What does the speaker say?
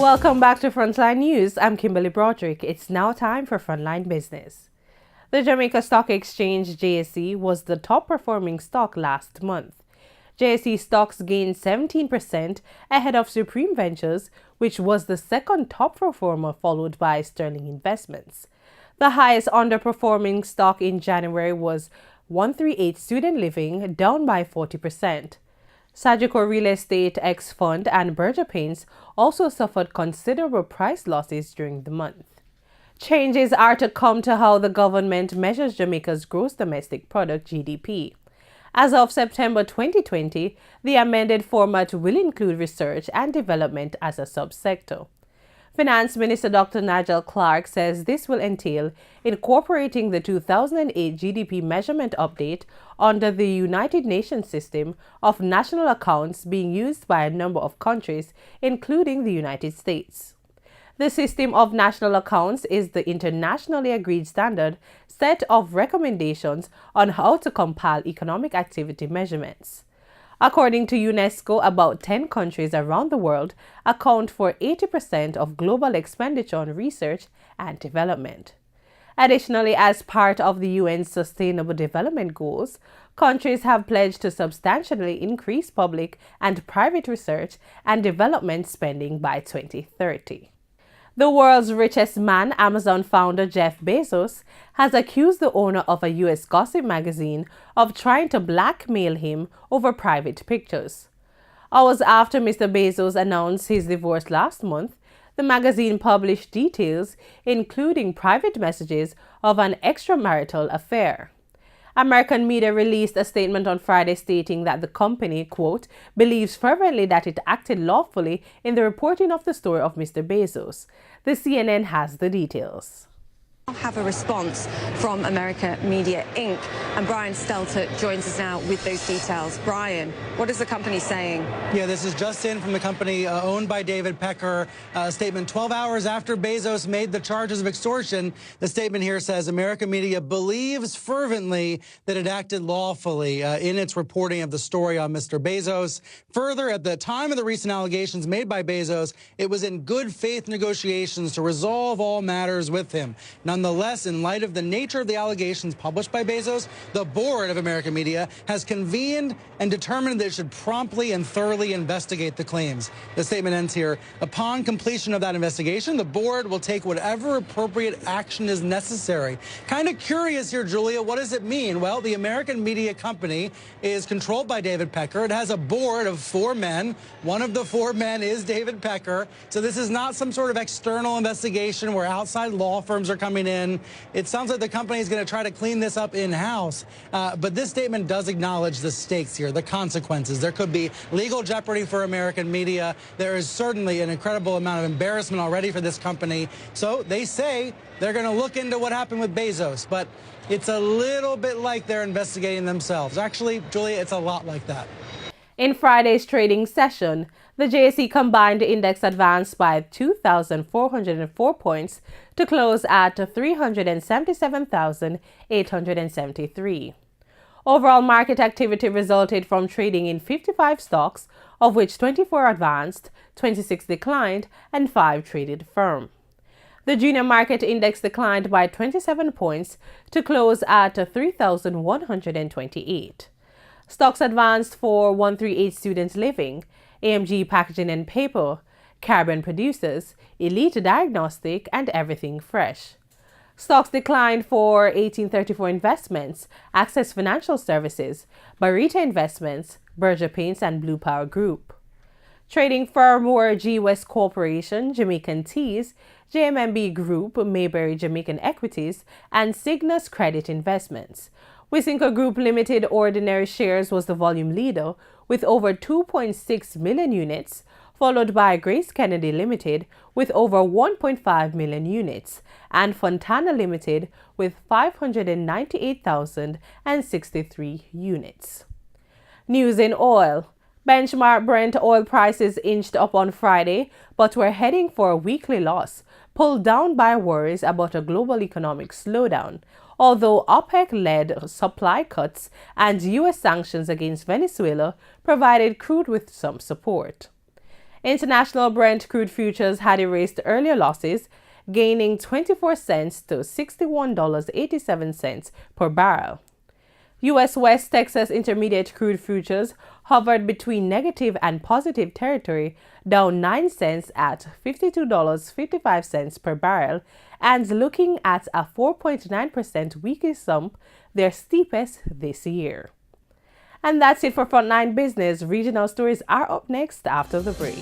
Welcome back to Frontline News. I'm Kimberly Broderick. It's now time for Frontline Business. The Jamaica Stock Exchange JSE was the top performing stock last month. JSE stocks gained 17% ahead of Supreme Ventures, which was the second top performer, followed by Sterling Investments. The highest underperforming stock in January was 138 Student Living, down by 40%. Sagicor Real Estate X Fund and Berger Paints also suffered considerable price losses during the month. Changes are to come to how the government measures Jamaica's gross domestic product (GDP). As of September 2020, the amended format will include research and development as a subsector. Finance Minister Dr. Nigel Clark says this will entail incorporating the 2008 GDP measurement update under the United Nations system of national accounts being used by a number of countries, including the United States. The system of national accounts is the internationally agreed standard set of recommendations on how to compile economic activity measurements. According to UNESCO, about 10 countries around the world account for 80% of global expenditure on research and development. Additionally, as part of the UN's Sustainable Development Goals, countries have pledged to substantially increase public and private research and development spending by 2030. The world's richest man, Amazon founder Jeff Bezos, has accused the owner of a U.S. gossip magazine of trying to blackmail him over private pictures. Hours after Mr. Bezos announced his divorce last month, the magazine published details, including private messages of an extramarital affair. American media released a statement on Friday stating that the company, quote, believes fervently that it acted lawfully in the reporting of the story of Mr. Bezos. The CNN has the details. Have a response from America Media Inc. And Brian Stelter joins us now with those details. Brian, what is the company saying? Yeah, this is just in from the company owned by David Pecker. A statement 12 hours after Bezos made the charges of extortion. The statement here says America Media believes fervently that it acted lawfully in its reporting of the story on Mr. Bezos. Further, at the time of the recent allegations made by Bezos, it was in good faith negotiations to resolve all matters with him. Nonetheless, in light of the nature of the allegations published by Bezos, the board of American Media has convened and determined that it should promptly and thoroughly investigate the claims. The statement ends here. Upon completion of that investigation, the board will take whatever appropriate action is necessary. Kind of curious here, Julia, what does it mean? Well, the American Media Company is controlled by David Pecker. It has a board of 4 men. One of the 4 men is David Pecker. So this is not some sort of external investigation where outside law firms are coming in. It sounds like the company is going to try to clean this up in-house. But this statement does acknowledge the stakes here, the consequences. There could be legal jeopardy for American media. There is certainly an incredible amount of embarrassment already for this company. So they say they're going to look into what happened with Bezos. But it's a little bit like they're investigating themselves. Actually, Julia, it's a lot like that. In Friday's trading session, the JSE combined index advanced by 2,404 points to close at 377,873. Overall market activity resulted from trading in 55 stocks, of which 24 advanced, 26 declined, and 5 traded firm. The junior market index declined by 27 points to close at 3,128. Stocks advanced for 138 Student Living, AMG Packaging and Paper, Carbon Producers, Elite Diagnostic, and Everything Fresh. Stocks declined for 1834 Investments, Access Financial Services, Barita Investments, Berger Paints, and Blue Power Group. Trading firm were G West Corporation, Jamaican Teas, JMMB Group, Mayberry Jamaican Equities, and Cygnus Credit Investments. Wisynco Group Limited ordinary shares was the volume leader with over 2.6 million units, followed by Grace Kennedy Limited with over 1.5 million units, and Fontana Limited with 598,063 units. News in oil. Benchmark Brent oil prices inched up on Friday, but were heading for a weekly loss, pulled down by worries about a global economic slowdown, although OPEC-led supply cuts and U.S. sanctions against Venezuela provided crude with some support. International Brent crude futures had erased earlier losses, gaining 24 cents to $61.87 per barrel. U.S. West Texas Intermediate crude futures hovered between negative and positive territory, down 9 cents at $52.55 per barrel, and looking at a 4.9% weekly slump, their steepest this year. And that's it for Frontline Business. Regional stories are up next after the break.